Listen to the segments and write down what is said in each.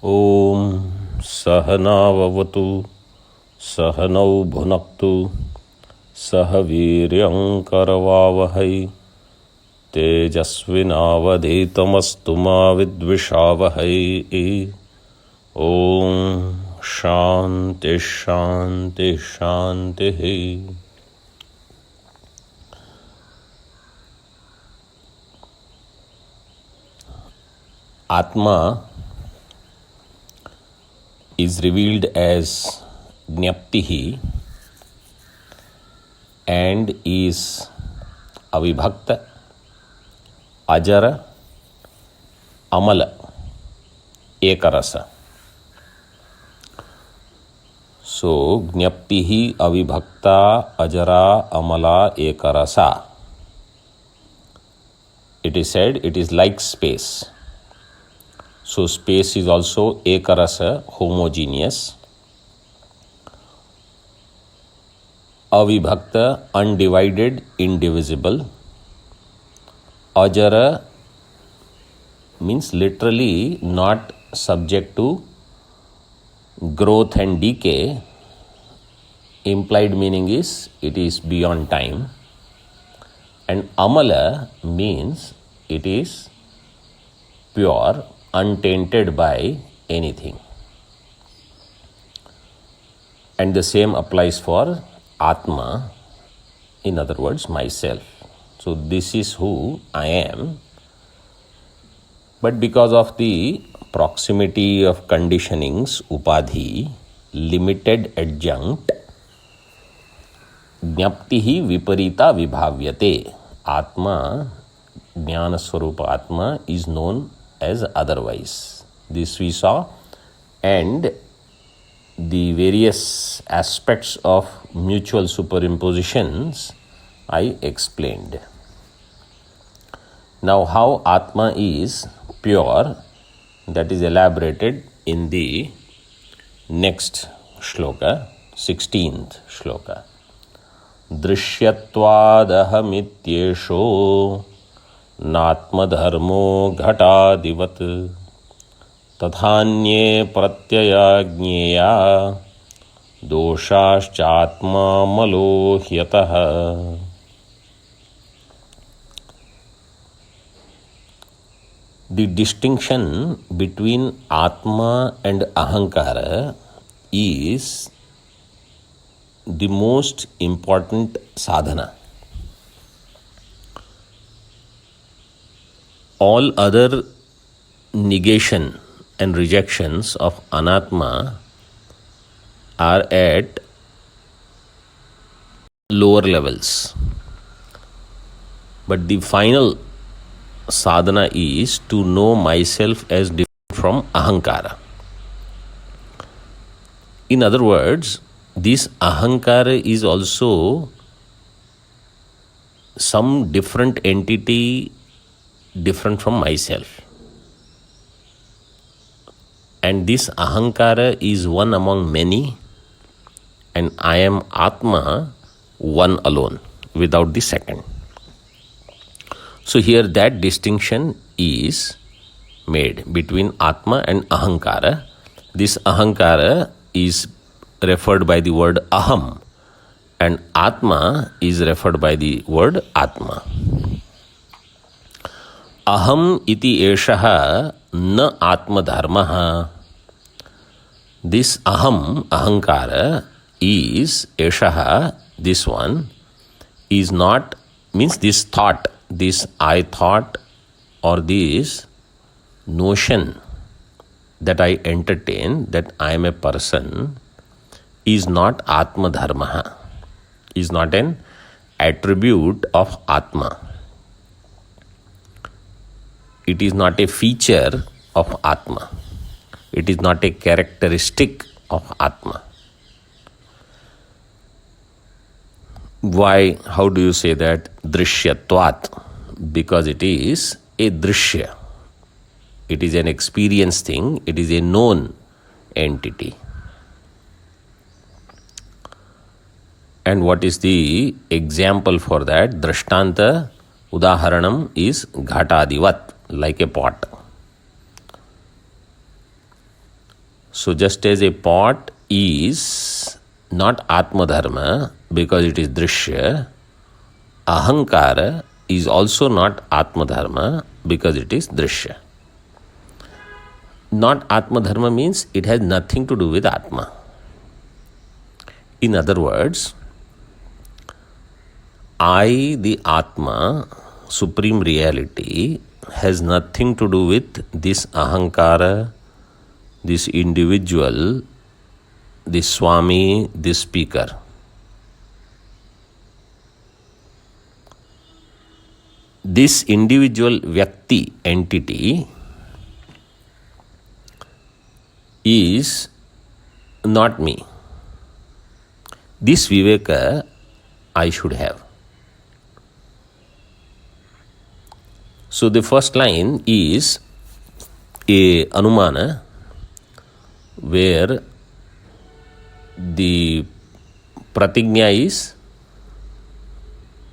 Om Sahanavavatu Sahanau Bhunaktu Sahaviryam Karavavahai Tejasvinavadhitamastu ma vidvishavahai. Om Shanti Shanti Shanti. Atma is revealed as Jnaptihi and is avibhakta, ajara, amala, ekarasa. So, Jnaptihi avibhakta, ajara, amala, ekarasa. It is said it is like space. So, space is also ekarasa, homogeneous. Avibhakta, undivided, indivisible. Ajara means literally not subject to growth and decay. Implied meaning is it is beyond time. And amala means it is pure, untainted by anything. And the same applies for Atma, in other words, myself. So this is who I am. But because of the proximity of conditionings, upadhi, limited adjunct, jnaptihi viparita vibhavyate. Atma, jnana swarupa Atma, is known as otherwise. This we saw, and the various aspects of mutual superimpositions I explained. Now how Atma is pure, that is elaborated in the next shloka, 16th shloka. Drshyatvad-ahamityesho Natma Dharmo Ghatadivat Tathanye pratyaya jñeya doshāścātma malo-hyatah. The distinction between Atma and Ahankara is the most important sadhana. All other negation and rejections of anatma are at lower levels. But the final sadhana is to know myself as different from Ahankara. In other words, this Ahankara is also some different entity different from myself. And this Ahankara is one among many, and I am Atma, one alone, without the second. So here that distinction is made between Atma and Ahankara. This Ahankara is referred by the word Aham, and Atma is referred by the word Atma. Aham iti eshaha na Atma Dharmas. This Aham, Ahankara, is eshaha, this one, is not, means this thought, this I thought or this notion that I entertain, that I am a person, is not Atma Dharma, is not an attribute of Atma. It is not a feature of Atma. It is not a characteristic of Atma. Why? How do you say that? Drshyatvat. Because it is a drshya. It is an experience thing. It is a known entity. And what is the example for that? Drishtanta udaharanam is ghatadivat, like a pot. So just as a pot is not Atma Dharma because it is Drshya, Ahankara is also not Atma Dharma because it is Drshya. Not Atma Dharma means it has nothing to do with Atma. In other words, I, the Atma, Supreme Reality, has nothing to do with this Ahankara, this individual, this Swami, this speaker. This individual Vyakti entity is not me. This Viveka I should have. So the first line is a Anumana where the pratignya is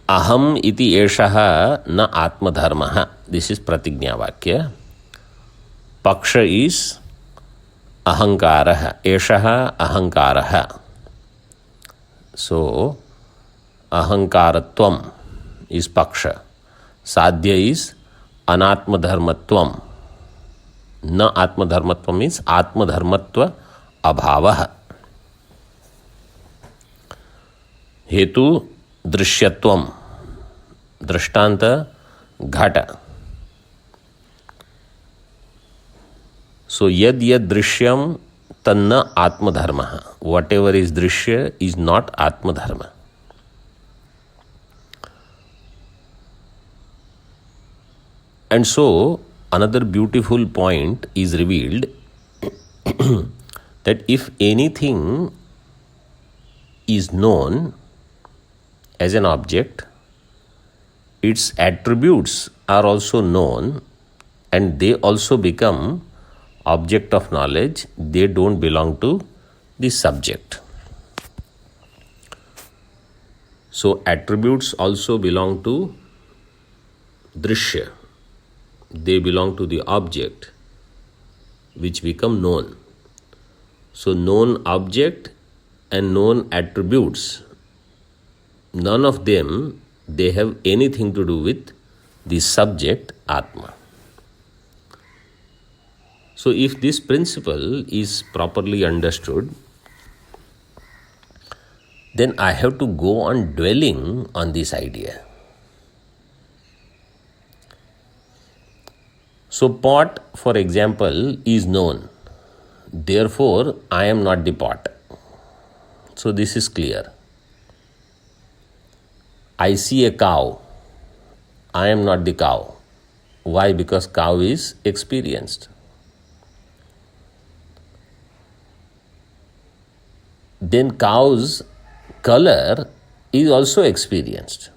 Aham iti eshaha na Atma Dharmaha. This is pratignya vakya. Paksha is Ahankaraha. Eshaha Ahankaraha. So Ahankaratvam is Paksha. Sadhya is Anatma Dharmatvam. Na Atma Dharmatvam means Atma Dharmatva Abhavaha. Hetu Drishyatvam. Drishtanta Ghata. So yad drishyam tanna Atma Dharmaha. Whatever is Drshya is not Atma Dharma. And so another beautiful point is revealed that if anything is known as an object, its attributes are also known and they also become object of knowledge. They don't belong to the subject. So attributes also belong to Drshya. They belong to the object which become known. So known object and known attributes, none of them, they have anything to do with the subject Atma. So if this principle is properly understood, then I have to go on dwelling on this idea. So pot, for example, is known. Therefore, I am not the pot. So this is clear. I see a cow. I am not the cow. Why? Because cow is experienced. Then cow's color is also experienced.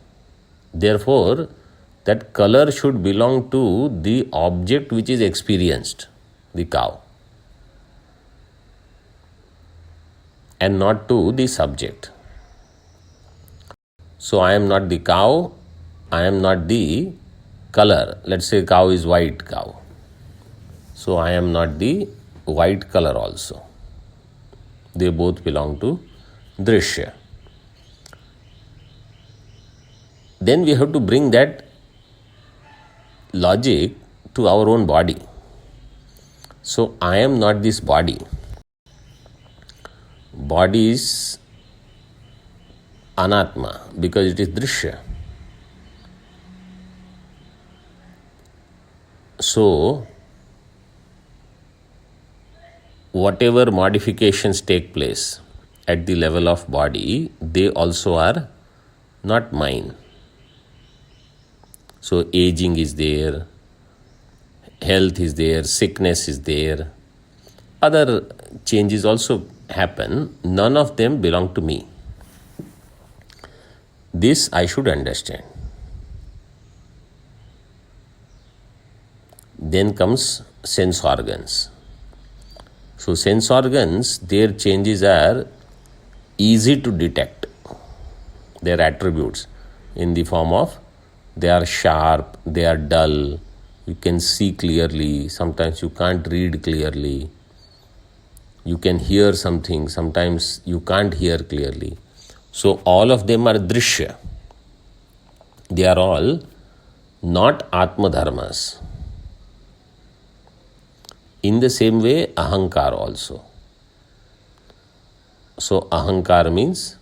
Therefore, that color should belong to the object which is experienced, the cow, and not to the subject. So I am not the cow, I am not the color. Let's say cow is white cow. So I am not the white color also. They both belong to Drshya. Then we have to bring that logic to our own body. So I am not this body. Body is Anatma because it is Drshya. So whatever modifications take place at the level of body, they also are not mine. So aging is there, health is there, sickness is there, other changes also happen. None of them belong to me. This I should understand. Then comes sense organs. So sense organs, their changes are easy to detect. Their attributes in the form of they are sharp, they are dull, you can see clearly, sometimes you can't read clearly. You can hear something, sometimes you can't hear clearly. So all of them are Drshya. They are all not Atma Dharmas. In the same way, Ahankara also. So Ahankara means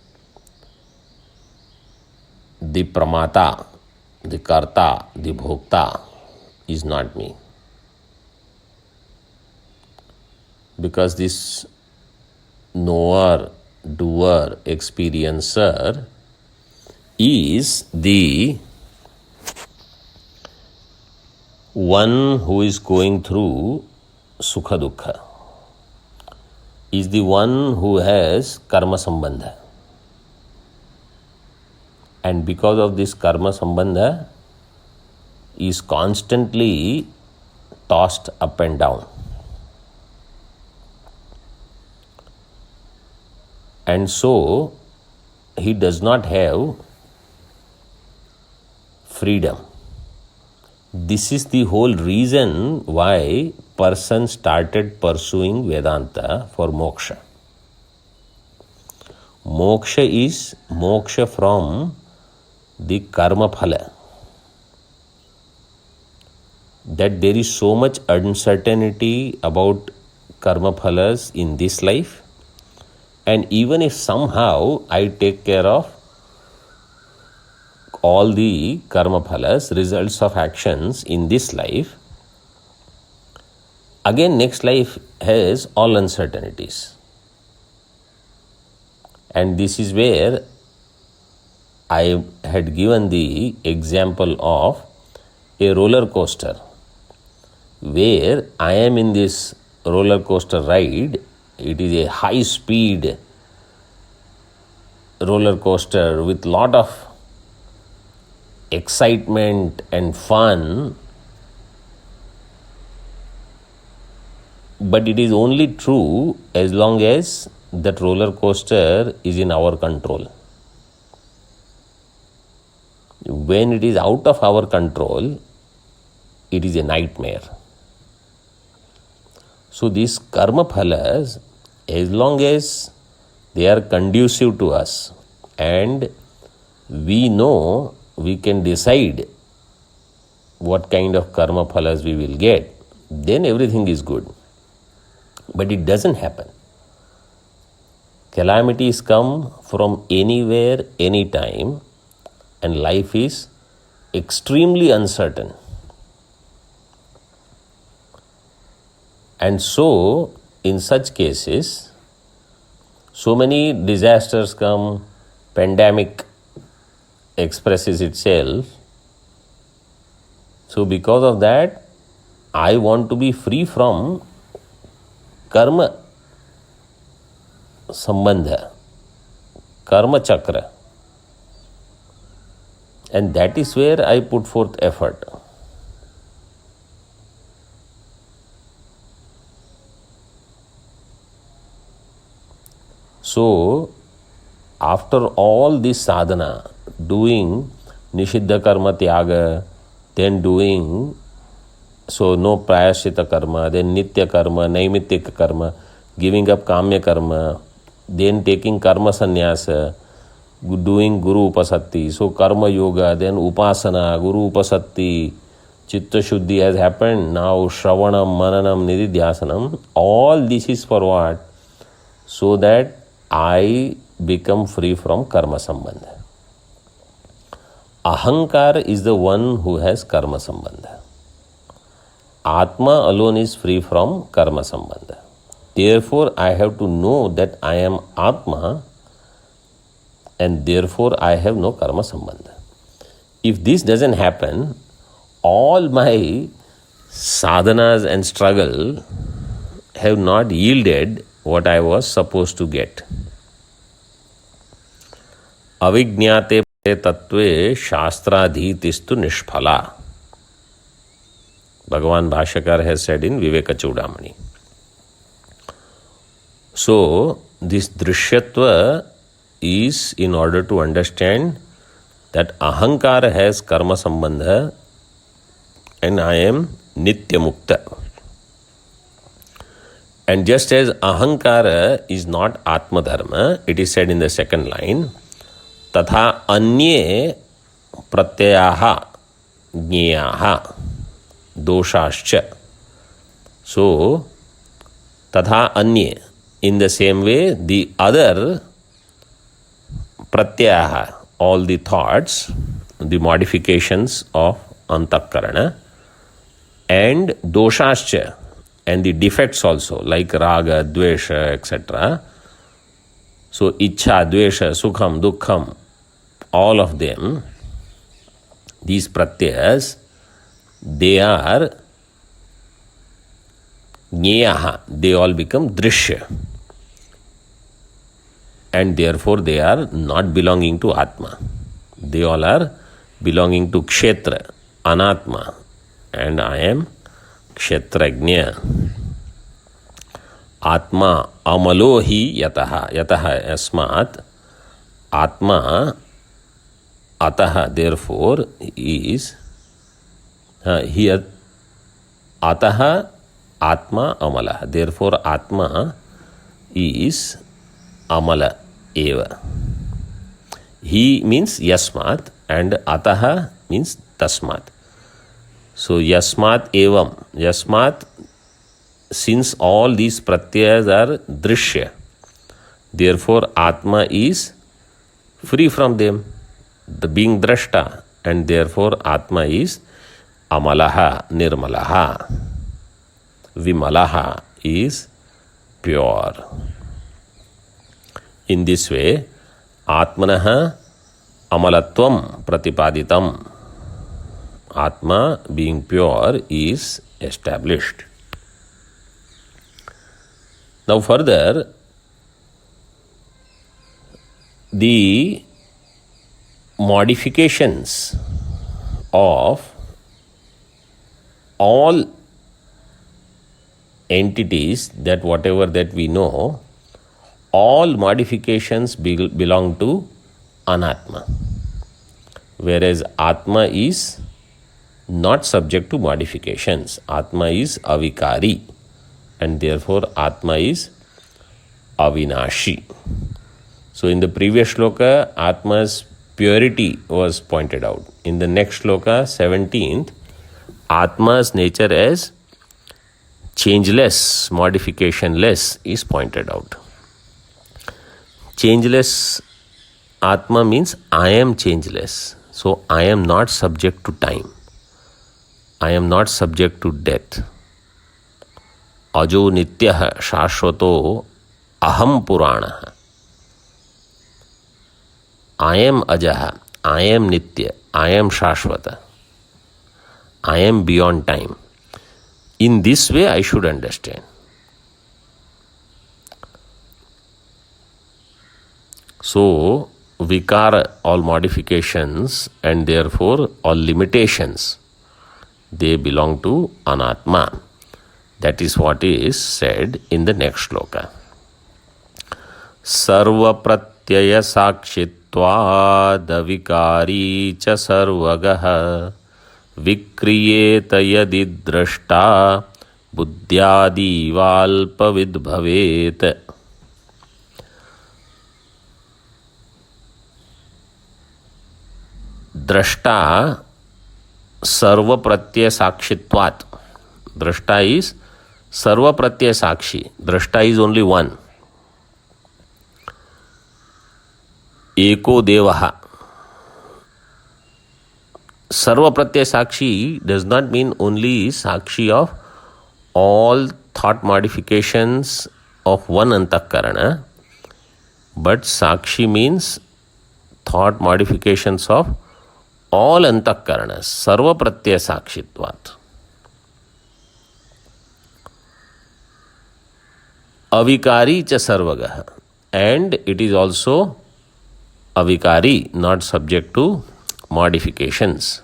the pramata, the karta, the bhokta is not me. Because this knower, doer, experiencer is the one who is going through sukha dukkha, is the one who has karma sambandha. And because of this karma sambandha is constantly tossed up and down. And so he does not have freedom. This is the whole reason why person started pursuing Vedanta for moksha. Moksha is moksha from the karma phala. That there is so much uncertainty about karma phalas in this life, and even if somehow I take care of all the karma phalas, results of actions in this life, again next life has all uncertainties. And this is where I had given the example of a roller coaster, where I am in this roller coaster ride. It is a high speed roller coaster with lot of excitement and fun, but it is only true as long as that roller coaster is in our control. When it is out of our control, it is a nightmare. So these karma phalas, as long as they are conducive to us and we know, we can decide what kind of karma phalas we will get, then everything is good. But it doesn't happen. Calamities come from anywhere, anytime, and life is extremely uncertain. And so, in such cases, so many disasters come, pandemic expresses itself. So because of that, I want to be free from karma sambandha, karma chakra. And that is where I put forth effort. So, after all this sadhana, doing nishiddha karma tyaga, then doing, so no prayashita karma, then nitya karma, naimittika karma, giving up kamya karma, then taking karma sannyasa, doing guru upasatti, so karma yoga, then upasana, guru upasatti, chitta shuddhi has happened, now shravanam, mananam, nididhyasanam, all this is for what? So that I become free from karma sambandha. Ahankara is the one who has karma sambandha. Atma alone is free from karma sambandha. Therefore, I have to know that I am Atma, and therefore I have no karma sambandha. If this doesn't happen, all my sadhanas and struggle have not yielded what I was supposed to get. Avijñāte tattve shastradhitistu nishphala. Bhagavan Bhashyakar has said in Viveka Chudamani. So, this drishyatva is in order to understand that Ahankara has karma sambandha and I am nitya mukta. And just as Ahankara is not Atma Dharma, it is said in the second line, Tatha Anye Pratyayaha Jñeyaha Doshascha. So, Tatha Anye, in the same way, the other Pratyayaha, all the thoughts, the modifications of antah karana, and doshascha, and the defects also, like raga, dvesha, etc. So, ichha, dvesha, sukham, dukkham, all of them, these pratyayas, they are jñeyaha, they all become drshya. And therefore they are not belonging to Atma. They all are belonging to Kshetra, Anatma, and I am Kshetrajna. Atma amalo hi yataha, yataha asmat, Atma ataha, therefore is here ataha Atma amala, therefore Atma is amala eva. He means yasmat and ataha means tasmat. So yasmat evam, yasmat, since all these pratyayas are drshya, therefore Atma is free from them, the being Drshta, and therefore Atma is amalaha, nirmalaha. Vimalaha is pure. In this way, Atmanaha amalatvam pratipaditam. Atma, being pure, is established. Now further, the modifications of all entities, that whatever that we know, all modifications belong to Anatma, whereas Atma is not subject to modifications. Atma is avikari, and therefore Atma is avinashi. So in the previous shloka, Atma's purity was pointed out. In the next shloka, 17th, Atma's nature as changeless, modificationless is pointed out. Changeless Atma means I am changeless. So I am not subject to time. I am not subject to death. Ajo nityah shashvato aham puranaha. I am ajaha, I am nitya, I am shashvata. I am beyond time. In this way I should understand. So, vikara, all modifications, and therefore all limitations, they belong to Anatma. That is what is said in the next shloka. Sarva pratyaya sakshitvad avikari cha sarvagaha vikriyeta yadi drshta buddhyadi valpavid bhavet. Drshta sarva pratyaya sakshitvat. Drshta is sarva pratyaya sakshi. Drshta is only one. Eko devaha. Sarva pratyaya sakshi does not mean only sakshi of all thought modifications of one antah karana, but sakshi means thought modifications of all antah karanas. Sarva pratyaya sakshitvat. Avikari cha sarvagaha. And it is also avikari, not subject to modifications.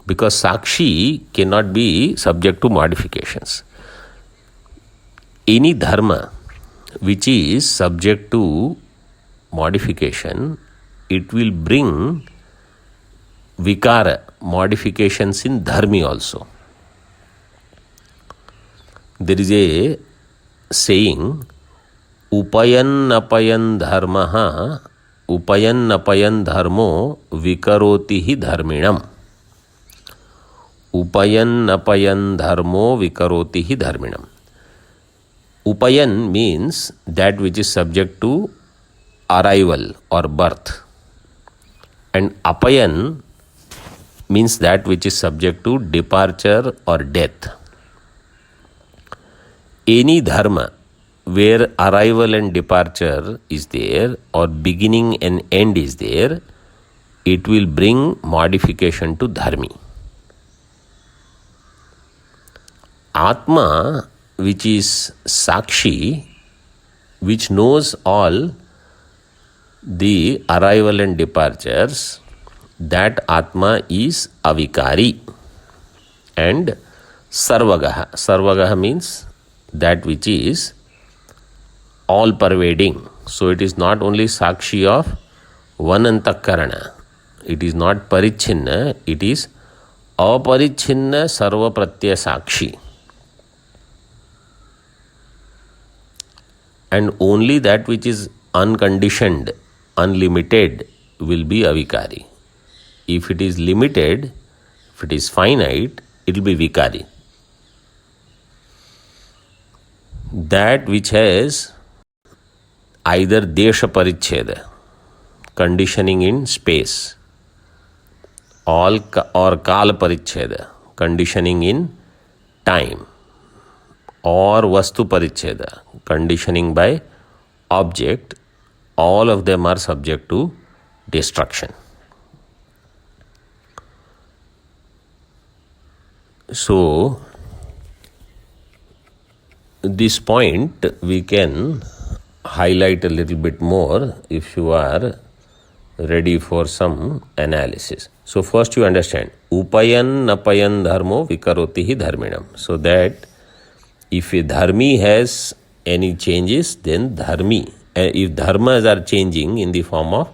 Because sakshi cannot be subject to modifications. Any dharma which is subject to modification, it will bring vikara, modifications in dharmi also. There is a saying, upayan dharmo vikaroti hi dharminam. Upayan dharmo vikaroti hi dharminam. Upayan means that which is subject to arrival or birth, and apayan means that which is subject to departure or death. Any dharma where arrival and departure is there, or beginning and end is there, it will bring modification to dharmi. Atma, which is Sakshi, which knows all the arrival and departures, that Atma is avikari and sarvagaha. Sarvagaha means that which is all pervading. So it is not only Sakshi of one antah karana. It is not parichinna, it is aparichinna sarva pratyaya Sakshi. And only that which is unconditioned, unlimited will be avikari. If it is limited, if it is finite, it will be vikari. That which has either desha paricheda, conditioning in space, or kala paricheda, conditioning in time, or vastu paricheda, conditioning by object, all of them are subject to destruction. So, this point we can highlight a little bit more if you are ready for some analysis. So, first you understand, upayan dharmo vikaroti hi dharminam. So that if a dharmi has any changes, then dharmi, if dharmas are changing in the form of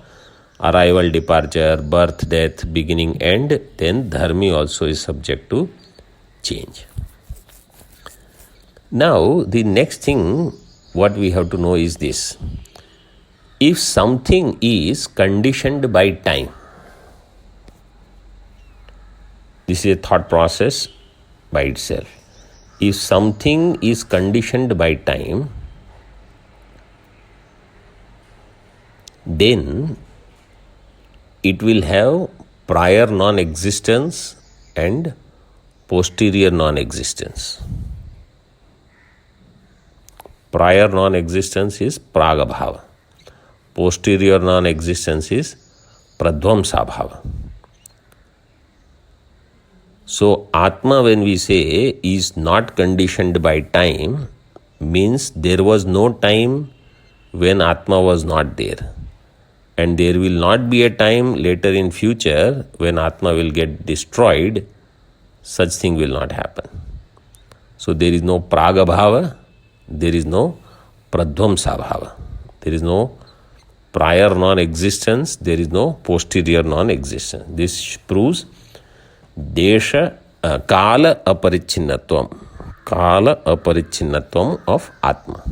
arrival, departure, birth, death, beginning, end, then dharmi also is subject to change. Now, the next thing what we have to know is this. If something is conditioned by time, this is a thought process by itself. If something is conditioned by time, then it will have prior non-existence and posterior non-existence. Prior non-existence is pragabhava. Posterior non-existence is pradvamsabhava. So, Atma, when we say is not conditioned by time, means there was no time when Atma was not there. And there will not be a time later in future when Atma will get destroyed. Such thing will not happen. So, there is no pragabhava, there is no pradvamsabhava. There is no prior non-existence, there is no posterior non-existence. This proves desha kala aparichinnatvam of Atma.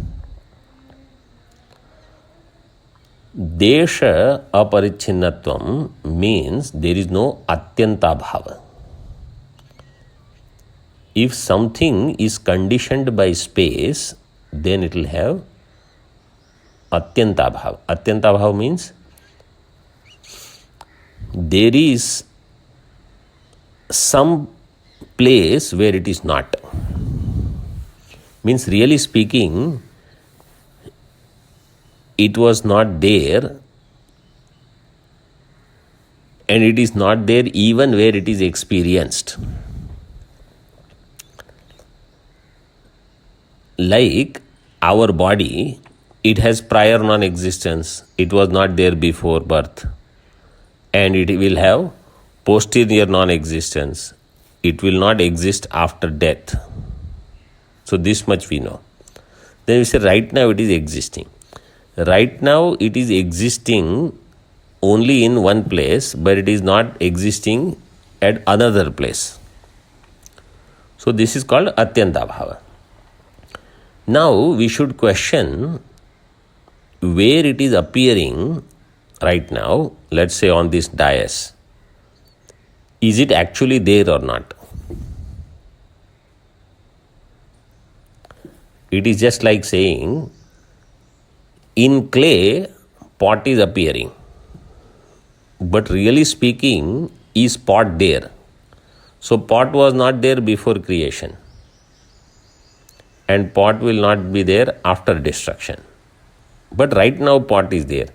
Desha aparichinnatvam means there is no atyanta bhava. If something is conditioned by space, then it will have atyanta bhava. Atyanta bhava means there is some place where it is not. Means really speaking, it was not there and it is not there even where it is experienced. Like our body, it has prior non-existence. It was not there before birth. And it will have posterior non-existence. It will not exist after death. So this much we know. Then we say right now it is existing. Right now it is existing only in one place, but it is not existing at another place. So this is called atyanta bhava. Now we should question where it is appearing right now, let's say on this dais. Is it actually there or not? It is just like saying, in clay, pot is appearing. But really speaking, is pot there? So pot was not there before creation. And pot will not be there after destruction. But right now pot is there.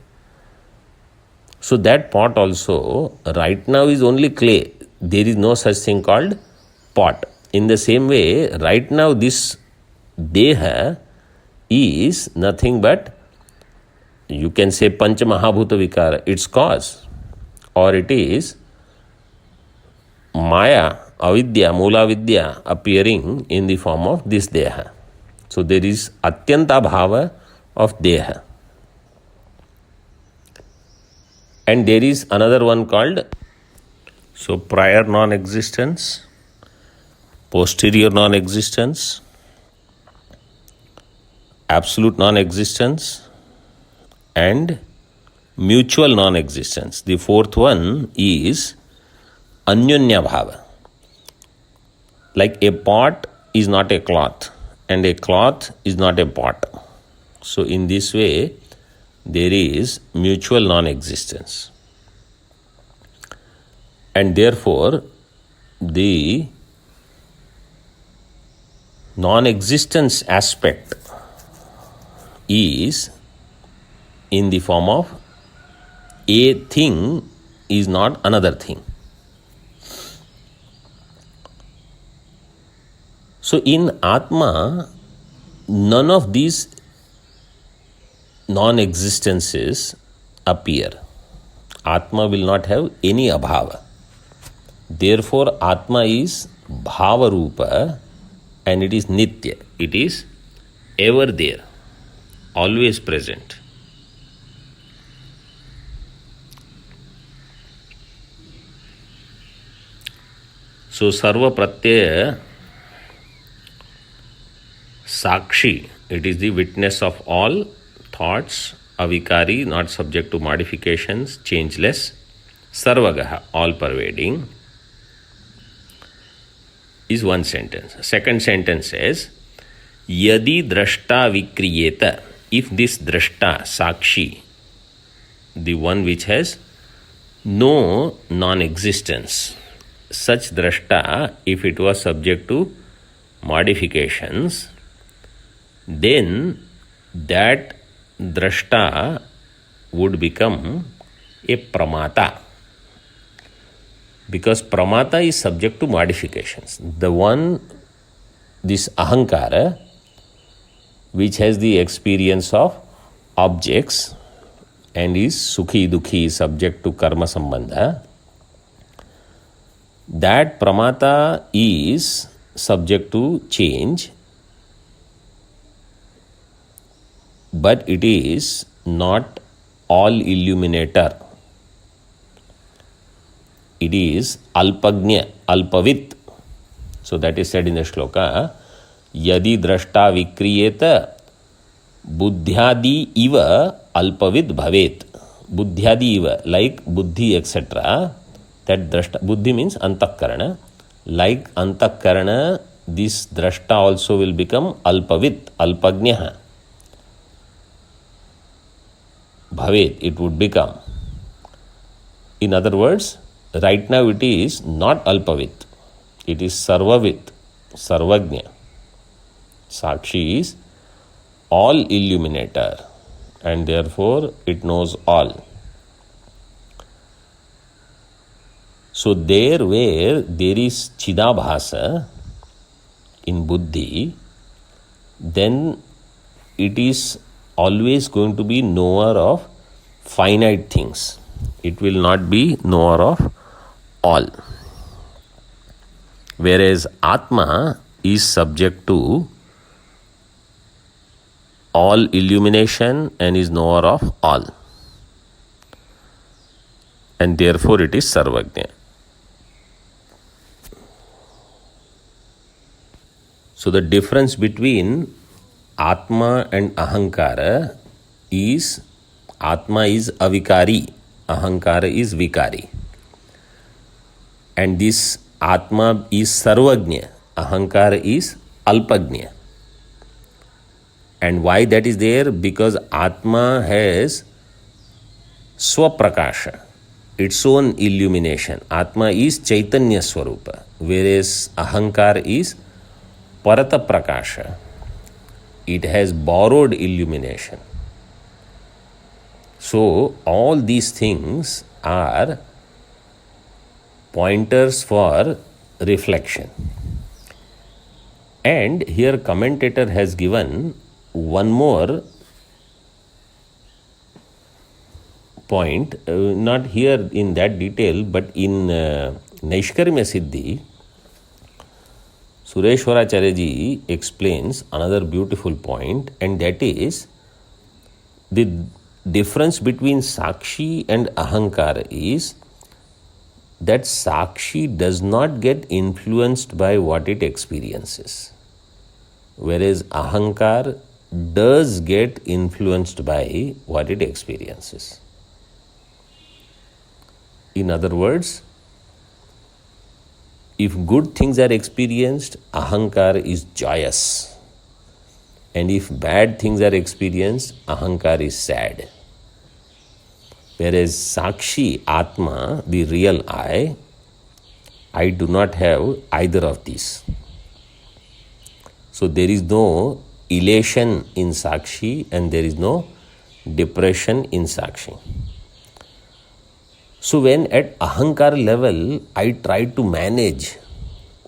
So that pot also right now is only clay. There is no such thing called pot. In the same way, right now this deha is nothing but, you can say, pancha mahabhuta vikara, its cause. Or it is maya, avidya, mula vidya appearing in the form of this deha. So there is atyanta bhava of deha. And there is another one called, so prior non-existence, posterior non-existence, absolute non-existence, and mutual non-existence. The fourth one is anyonya bhava. Like a pot is not a cloth, and a cloth is not a pot. So in this way, there is mutual non-existence. And therefore, the non-existence aspect is in the form of a thing is not another thing. So in Atma, none of these non-existences appear. Atma will not have any abhava. Therefore, Atma is bhava rupa and it is nitya. It is ever there, always present. So, sarva pratyaya Sakshi, it is the witness of all thoughts, avikari, not subject to modifications, changeless, sarvagaha, all pervading, is one sentence. Second sentence says, yadi drshta vikriyeta, if this drshta, Sakshi, the one which has no non-existence, such drshta, if it was subject to modifications, then that drshta would become a pramata. Because pramata is subject to modifications. The one, this ahankara, which has the experience of objects and is sukhi dukhi, subject to karma sambandha, that pramata is subject to change, but it is not all illuminator. It is alpagnya, alpavit. So that is said in the shloka, yadi drashta vikriyeta buddhyadi iva alpavid bhavet. Buddhyadi iva, like buddhi, etc. That drashta, buddhi means antah karana. Like antah karana, this drashta also will become alpavit, alpagnya. Bhavet, it would become. In other words, right now it is not alpavit, it is sarvavit, sarvagnya. Sakshi is all illuminator and therefore it knows all. So there where there is chidabhasa in buddhi, then it is always going to be knower of finite things. It will not be knower of all. Whereas Atma is subject to all illumination and is knower of all. And therefore it is sarvagnya. So the difference between Atma and Ahankara is, Atma is avikari, Ahankara is vikari. And this Atma is sarvagnya, Ahankara is alpagnya. And why that is there? Because Atma has swaprakasha, its own illumination. Atma is Chaitanya Swarupa, whereas Ahankara is Parata Prakasha. It has borrowed illumination. So all these things are pointers for reflection. And here commentator has given one more point, not here in that detail, but in Naishkarmya Siddhi, Sureshwaracharya ji explains another beautiful point, and that is the difference between Sakshi and Ahankara is that Sakshi does not get influenced by what it experiences, whereas Ahankara does get influenced by what it experiences. In other words, if good things are experienced, Ahankara is joyous. And if bad things are experienced, Ahankara is sad. Whereas Sakshi, Atma, the real I do not have either of these. So there is no elation in Sakshi and there is no depression in Sakshi. So when at Ahankara level, I try to manage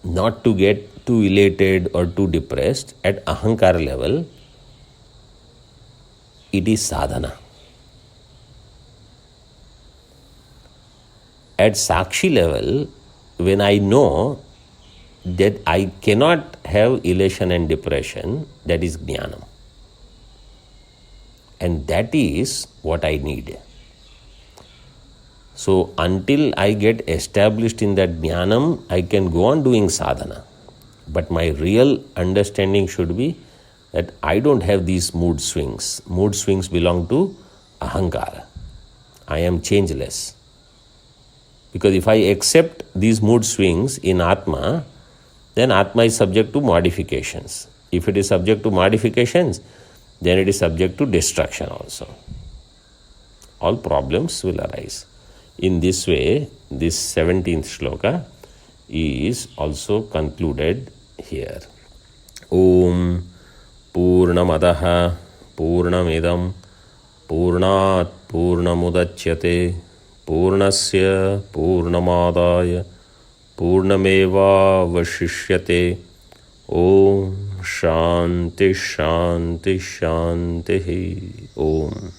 not to get too elated or too depressed, at Ahankara level, it is sadhana. At Sakshi level, when I know that I cannot have elation and depression, that is jnanam. And that is what I need. So until I get established in that jnanam, I can go on doing sadhana. But my real understanding should be that I don't have these mood swings. Mood swings belong to Ahankara. I am changeless. Because if I accept these mood swings in Atma, then Atma is subject to modifications. If it is subject to modifications, then it is subject to destruction also. All problems will arise. In this way, this 17th shloka is also concluded here. Om Purnamadaha Purnamidam Purnat Purnamudachyate Purnasya Purnamadaya Purnameva Vashishyate. Om Shanti Shanti Shanti. Om.